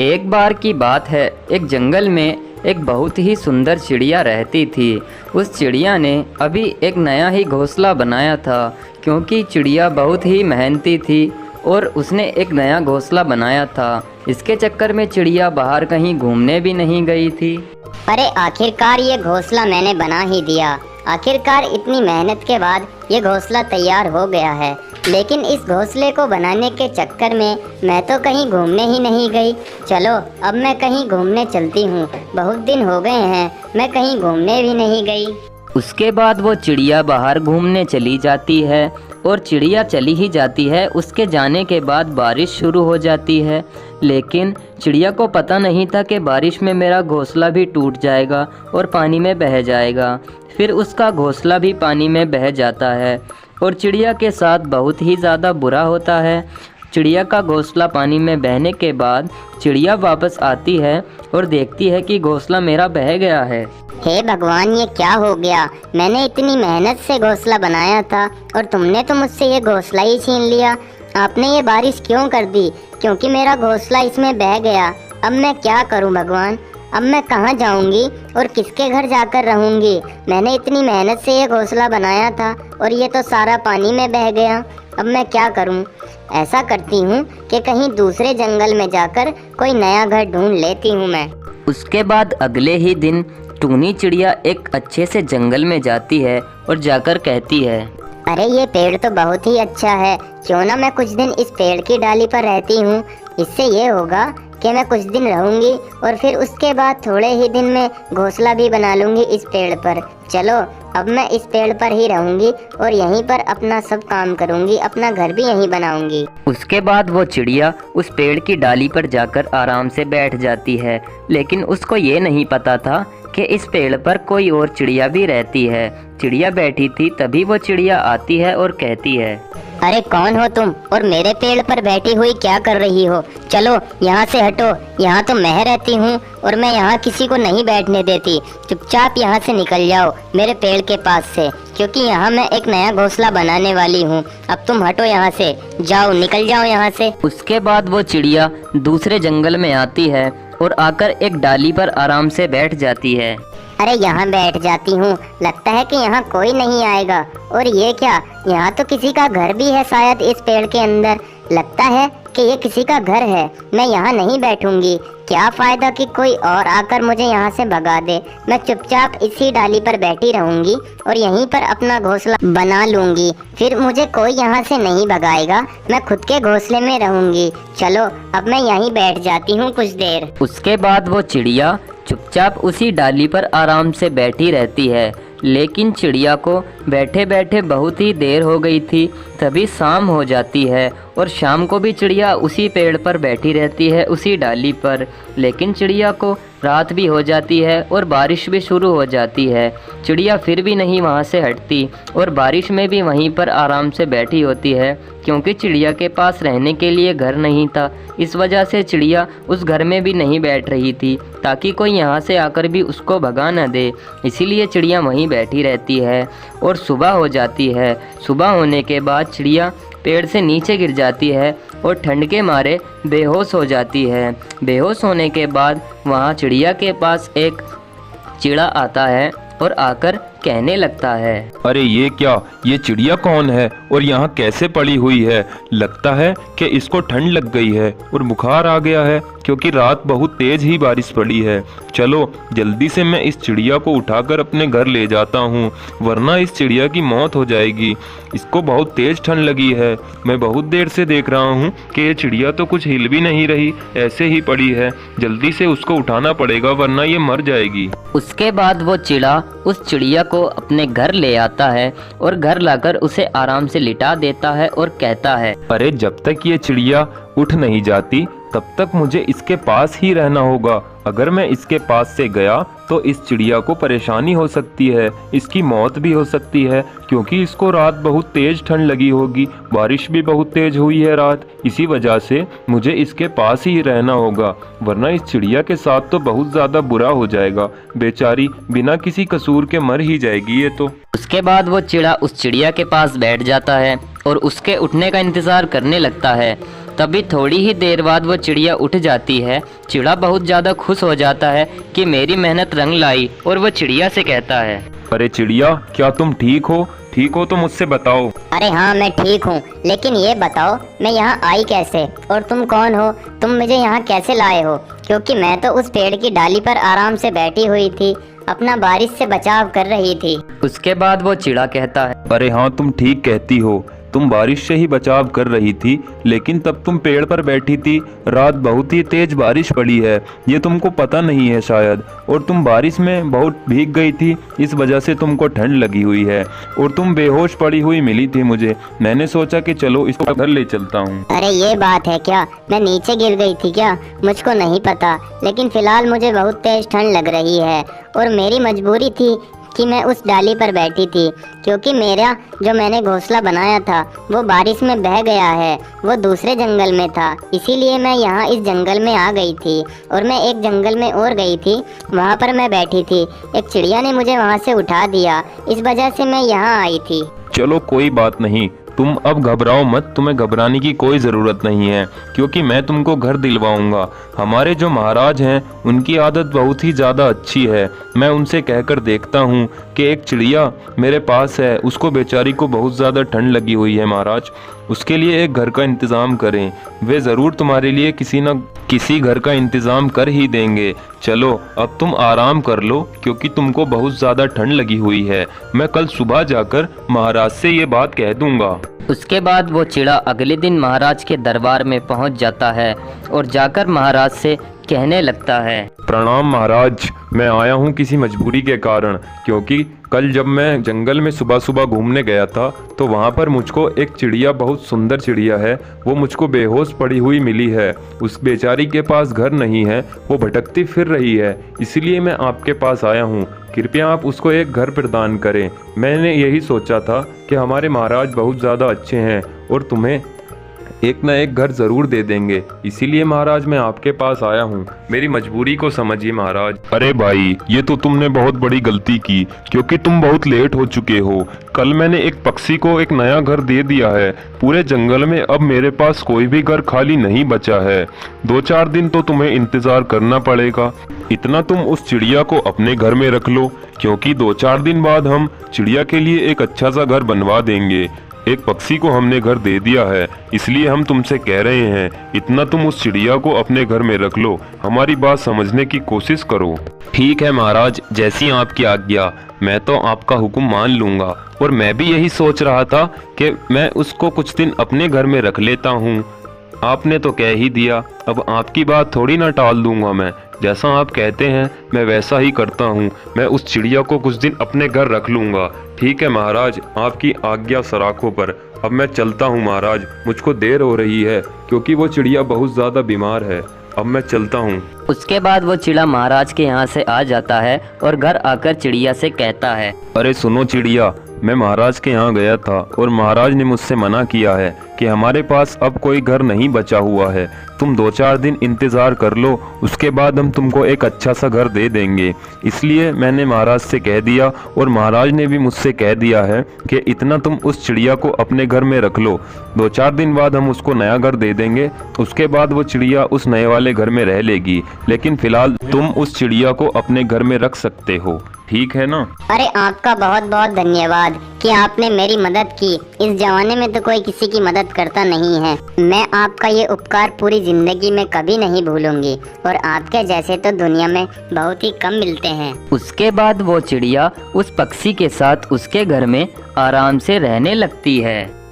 एक बार की बात है, एक जंगल में एक बहुत ही सुंदर चिड़िया रहती थी। उस चिड़िया ने अभी एक नया ही घोंसला बनाया था, क्योंकि चिड़िया बहुत ही मेहनती थी और उसने एक नया घोंसला बनाया था। इसके चक्कर में चिड़िया बाहर कहीं घूमने भी नहीं गई थी। अरे आखिरकार ये घोंसला मैंने बना ही दिया। आखिरकार इतनी मेहनत के बाद ये घोंसला तैयार हो गया है। लेकिन इस घोंसले को बनाने के चक्कर में मैं तो कहीं घूमने ही नहीं गई। चलो अब मैं कहीं घूमने चलती हूँ, बहुत दिन हो गए हैं मैं कहीं घूमने भी नहीं गई। उसके बाद वो चिड़िया बाहर घूमने चली जाती है और चिड़िया चली ही जाती है। उसके जाने के बाद बारिश शुरू हो जाती है, लेकिन चिड़िया को पता नहीं था कि बारिश में मेरा घोंसला भी टूट जाएगा और पानी में बह जाएगा। फिर उसका घोंसला भी पानी में बह जाता है और चिड़िया के साथ बहुत ही ज़्यादा बुरा होता है। चिड़िया का घोंसला पानी में बहने के बाद चिड़िया वापस आती है और देखती है कि घोंसला मेरा बह गया है। हे भगवान, ये क्या हो गया? मैंने इतनी मेहनत से घोंसला बनाया था और तुमने तो मुझसे ये घोंसला ही छीन लिया। आपने ये बारिश क्यों कर दी? क्योंकि मेरा घोंसला इसमें बह गया। अब मैं क्या करूं भगवान? अब मैं कहाँ जाऊंगी और किसके घर जाकर रहूंगी? मैंने इतनी मेहनत से ये घोंसला बनाया था और ये तो सारा पानी में बह गया। अब मैं क्या करूं? ऐसा करती हूँ कि कहीं दूसरे जंगल में जाकर कोई नया घर ढूंढ लेती हूँ मैं। उसके बाद अगले ही दिन टूनी चिड़िया एक अच्छे से जंगल में जाती है और जाकर कहती है, अरे ये पेड़ तो बहुत ही अच्छा है, क्यों ना मैं कुछ दिन इस पेड़ की डाली पर रहती हूँ। इससे ये होगा कि मैं कुछ दिन रहूँगी और फिर उसके बाद थोड़े ही दिन में घोंसला भी बना लूँगी इस पेड़ पर। चलो अब मैं इस पेड़ पर ही रहूँगी और यहीं पर अपना सब काम करूँगी, अपना घर भी यहीं बनाऊँगी। उसके बाद वो चिड़िया उस पेड़ की डाली पर जाकर आराम से बैठ जाती है, लेकिन उसको ये नहीं पता था कि इस पेड़ पर कोई और चिड़िया भी रहती है। चिड़िया बैठी थी, तभी वो चिड़िया आती है और कहती है, अरे कौन हो तुम और मेरे पेड़ पर बैठी हुई क्या कर रही हो? चलो यहाँ से हटो, यहाँ तो मैं रहती हूँ और मैं यहाँ किसी को नहीं बैठने देती। चुपचाप यहाँ से निकल जाओ मेरे पेड़ के पास से, क्योंकि यहाँ मैं एक नया घोंसला बनाने वाली हूँ। अब तुम हटो यहाँ से, जाओ निकल जाओ यहाँ से। उसके बाद वो चिड़िया दूसरे जंगल में आती है और आकर एक डाली पर आराम से बैठ जाती है। अरे यहाँ बैठ जाती हूँ, लगता है कि यहाँ कोई नहीं आएगा। और ये क्या, यहाँ तो किसी का घर भी है शायद इस पेड़ के अंदर। लगता है कि ये किसी का घर है। मैं यहाँ नहीं बैठूंगी, क्या फायदा कि कोई और आकर मुझे यहाँ से भगा दे। मैं चुपचाप इसी डाली पर बैठी रहूंगी और यहीं पर अपना घोंसला बना लूंगी। फिर मुझे कोई यहाँ से नहीं भगाएगा, मैं खुद के घोंसले में रहूंगी। चलो अब मैं यहीं बैठ जाती हूँ कुछ देर। उसके बाद वो चिड़िया चुपचाप उसी डाली पर आराम से बैठी रहती है, लेकिन चिड़िया को बैठे बैठे बहुत ही देर हो गई थी। तभी शाम हो जाती है और शाम को भी चिड़िया उसी पेड़ पर बैठी रहती है, उसी डाली पर। लेकिन चिड़िया को रात भी हो जाती है और बारिश भी शुरू हो जाती है। चिड़िया फिर भी नहीं वहाँ से हटती और बारिश में भी वहीं पर आराम से बैठी होती है, क्योंकि चिड़िया के पास रहने के लिए घर नहीं था। इस वजह से चिड़िया उस घर में भी नहीं बैठ रही थी, ताकि कोई यहाँ से आकर भी उसको भगा न दे। इसीलिए चिड़िया वहीं बैठी रहती है और सुबह हो जाती है। सुबह होने के बाद चिड़िया पेड़ से नीचे गिर जाती है और ठंड के मारे बेहोश हो जाती है। बेहोश होने के बाद वहाँ चिड़िया के पास एक चिड़ा आता है और आकर कहने लगता है, अरे ये क्या, ये चिड़िया कौन है और यहाँ कैसे पड़ी हुई है? लगता है कि इसको ठंड लग गई है और बुखार आ गया है, क्योंकि रात बहुत तेज ही बारिश पड़ी है। चलो जल्दी से मैं इस चिड़िया को उठाकर अपने घर ले जाता हूँ, वरना इस चिड़िया की मौत हो जाएगी। इसको बहुत तेज ठंड लगी है। मैं बहुत देर से देख रहा हूँ कि ये चिड़िया तो कुछ हिल भी नहीं रही, ऐसे ही पड़ी है। जल्दी से उसको उठाना पड़ेगा, वरना ये मर जाएगी। उसके बाद वो चिड़ा उस चिड़िया को अपने घर ले आता है और घर लाकर उसे आराम से लिटा देता है और कहता है, अरे जब तक ये चिड़िया उठ नहीं जाती तब तक मुझे इसके पास ही रहना होगा। अगर मैं इसके पास से गया तो इस चिड़िया को परेशानी हो सकती है, इसकी मौत भी हो सकती है, क्योंकि इसको रात बहुत तेज ठंड लगी होगी। बारिश भी बहुत तेज हुई है रात, इसी वजह से मुझे इसके पास ही रहना होगा, वरना इस चिड़िया के साथ तो बहुत ज़्यादा बुरा हो जाएगा। बेचारी बिना किसी कसूर के मर ही जाएगी ये तो। उसके बाद वो चिड़ा उस चिड़िया के पास बैठ जाता है और उसके उठने का इंतज़ार करने लगता है। तभी थोड़ी ही देर बाद वो चिड़िया उठ जाती है। चिड़ा बहुत ज़्यादा खुश हो जाता है कि मेरी मेहनत रंग लाई, और वो चिड़िया से कहता है, अरे चिड़िया, क्या तुम ठीक हो? ठीक हो तो मुझसे बताओ। अरे हाँ, मैं ठीक हूँ, लेकिन ये बताओ मैं यहाँ आई कैसे, और तुम कौन हो? तुम मुझे यहाँ कैसे लाए हो? क्योंकि मैं तो उस पेड़ की डाली पर आराम से बैठी हुई थी, अपना बारिश से बचाव कर रही थी। उसके बाद वो चिड़ा कहता है, अरे हाँ, तुम ठीक कहती हो, तुम बारिश से ही बचाव कर रही थी, लेकिन तब तुम पेड़ पर बैठी थी। रात बहुत ही तेज बारिश पड़ी है, ये तुमको पता नहीं है शायद, और तुम बारिश में बहुत भीग गई थी, इस वजह से तुमको ठंड लगी हुई है, और तुम बेहोश पड़ी हुई मिली थी मुझे। मैंने सोचा कि चलो इसको घर ले चलता हूँ। अरे ये बात है क्या? मैं नीचे गिर गई थी क्या? मुझको नहीं पता, लेकिन फिलहाल मुझे बहुत तेज ठंड लग रही है, और मेरी मजबूरी थी कि मैं उस डाली पर बैठी थी, क्योंकि मेरा जो मैंने घोंसला बनाया था वो बारिश में बह गया है, वो दूसरे जंगल में था, इसीलिए मैं यहाँ इस जंगल में आ गई थी। और मैं एक जंगल में और गई थी, वहाँ पर मैं बैठी थी, एक चिड़िया ने मुझे वहाँ से उठा दिया, इस वजह से मैं यहाँ आई थी। चलो कोई बात नहीं, तुम अब घबराओ मत, तुम्हें घबराने की कोई ज़रूरत नहीं है, क्योंकि मैं तुमको घर दिलवाऊंगा। हमारे जो महाराज हैं उनकी आदत बहुत ही ज़्यादा अच्छी है। मैं उनसे कहकर देखता हूँ कि एक चिड़िया मेरे पास है, उसको बेचारी को बहुत ज़्यादा ठंड लगी हुई है महाराज, उसके लिए एक घर का इंतज़ाम करें। वे ज़रूर तुम्हारे लिए किसी न किसी घर का इंतज़ाम कर ही देंगे। चलो अब तुम आराम कर लो, क्योंकि तुमको बहुत ज़्यादा ठंड लगी हुई है। मैं कल सुबह जाकर महाराज से ये बात कह दूंगा। उसके बाद वो चिड़ा अगले दिन महाराज के दरबार में पहुंच जाता है और जाकर महाराज से कहने लगता है, प्रणाम महाराज, मैं आया हूँ किसी मजबूरी के कारण, क्योंकि कल जब मैं जंगल में सुबह सुबह घूमने गया था तो वहाँ पर मुझको एक चिड़िया, बहुत सुंदर चिड़िया है, वो मुझको बेहोश पड़ी हुई मिली है। उस बेचारी के पास घर नहीं है, वो भटकती फिर रही है, इसलिए मैं आपके पास आया हूँ। कृपया आप उसको एक घर प्रदान करें। मैंने यही सोचा था कि हमारे महाराज बहुत ज़्यादा अच्छे हैं और तुम्हें एक न एक घर ज़रूर दे देंगे, इसीलिए महाराज मैं आपके पास आया हूँ। मेरी मजबूरी को समझिए महाराज। अरे भाई, ये तो तुमने बहुत बड़ी गलती की, क्योंकि तुम बहुत लेट हो चुके हो। कल मैंने एक पक्षी को एक नया घर दे दिया है। पूरे जंगल में अब मेरे पास कोई भी घर खाली नहीं बचा है। 2-4 दिन तो तुम्हें इंतज़ार करना पड़ेगा। इतना तुम उस चिड़िया को अपने घर में रख लो, क्योंकि 2-4 दिन बाद हम चिड़िया के लिए एक अच्छा सा घर बनवा देंगे। एक पक्षी को हमने घर दे दिया है, इसलिए हम तुमसे कह रहे हैं, इतना तुम उस चिड़िया को अपने घर में रख लो। हमारी बात समझने की कोशिश करो। ठीक है महाराज, जैसी आपकी आज्ञा, मैं तो आपका हुक्म मान लूँगा। और मैं भी यही सोच रहा था कि मैं उसको कुछ दिन अपने घर में रख लेता हूँ। आपने तो कह ही दिया, अब आपकी बात थोड़ी ना टाल दूंगा मैं। जैसा आप कहते हैं मैं वैसा ही करता हूँ। मैं उस चिड़िया को कुछ दिन अपने घर रख लूँगा। ठीक है महाराज, आपकी आज्ञा सराखों पर। अब मैं चलता हूँ महाराज, मुझको देर हो रही है, क्योंकि वो चिड़िया बहुत ज़्यादा बीमार है। अब मैं चलता हूँ। उसके बाद वो चिड़ा महाराज के यहाँ से आ जाता है और घर आकर चिड़िया से कहता है, अरे सुनो चिड़िया, मैं महाराज के यहाँ गया था और महाराज ने मुझसे मना किया है कि हमारे पास अब कोई घर नहीं बचा हुआ है। तुम 2-4 दिन इंतज़ार कर लो, उसके बाद हम तुमको एक अच्छा सा घर दे देंगे। इसलिए मैंने महाराज से कह दिया, और महाराज ने भी मुझसे कह दिया है कि इतना तुम उस चिड़िया को अपने घर में रख लो। 2-4 दिन बाद हम उसको नया घर दे देंगे, उसके बाद वो चिड़िया उस नए वाले घर में रह लेगी। लेकिन फिलहाल तुम उस चिड़िया को अपने घर में रख सकते हो, ठीक है ना? अरे आपका बहुत बहुत धन्यवाद कि आपने मेरी मदद की। इस जमाने में तो कोई किसी की मदद करता नहीं है। मैं आपका ये उपकार पूरी जिंदगी में कभी नहीं भूलूंगी, और आपके जैसे तो दुनिया में बहुत ही कम मिलते हैं। उसके बाद वो चिड़िया उस पक्षी के साथ उसके घर में आराम से रहने लगती है।